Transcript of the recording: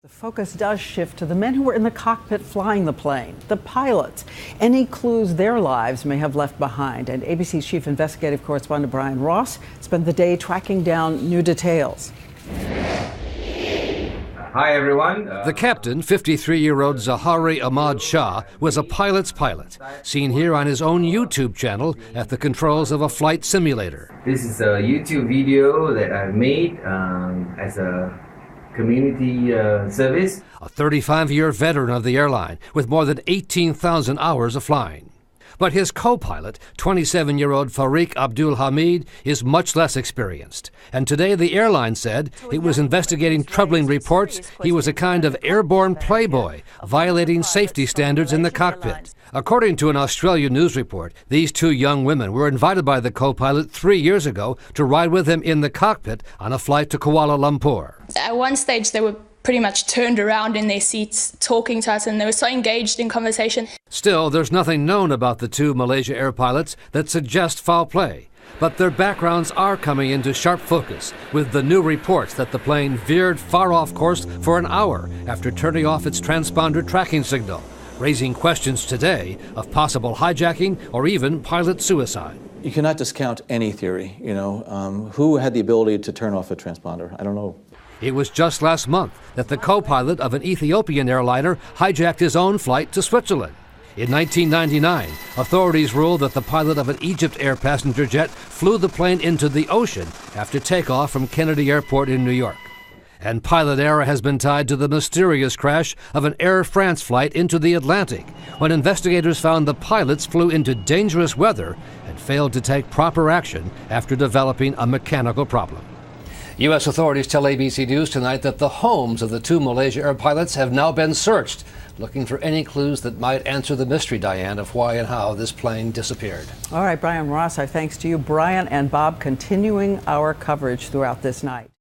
The focus does shift to the men who were in the cockpit flying the plane, the pilots. Any clues their lives may have left behind. And ABC's chief investigative correspondent Brian Ross spent the day tracking down new details. Hi, everyone. The captain, 53-year-old Zahari Ahmad Shah, was a pilot's pilot, seen here on his own YouTube channel at the controls of a flight simulator. This is a YouTube video that I made as a community service. A 35-year veteran of the airline with more than 18,000 hours of flying. But his co-pilot, 27-year-old Fariq Abdul Hamid, is much less experienced. And today the airline said it was investigating troubling reports he was a kind of airborne playboy, violating safety standards in the cockpit. According to an Australian news report, these two young women were invited by the co-pilot 3 years ago to ride with him in the cockpit on a flight to Kuala Lumpur. At one stage, they were pretty much turned around in their seats talking to us, and they were so engaged in conversation. Still, there's nothing known about the two Malaysia Air pilots that suggest foul play. But their backgrounds are coming into sharp focus with the new reports that the plane veered far off course for an hour after turning off its transponder tracking signal, raising questions today of possible hijacking or even pilot suicide. You cannot discount any theory, who had the ability to turn off a transponder? I don't know. It was just last month that the co-pilot of an Ethiopian airliner hijacked his own flight to Switzerland. In 1999, authorities ruled that the pilot of an Egypt Air passenger jet flew the plane into the ocean after takeoff from Kennedy Airport in New York. And pilot error has been tied to the mysterious crash of an Air France flight into the Atlantic, when investigators found the pilots flew into dangerous weather and failed to take proper action after developing a mechanical problem. U.S. authorities tell ABC News tonight that the homes of the two Malaysia Air pilots have now been searched, looking for any clues that might answer the mystery, Diane, of why and how this plane disappeared. All right, Brian Ross, our thanks to you. Brian and Bob continuing our coverage throughout this night.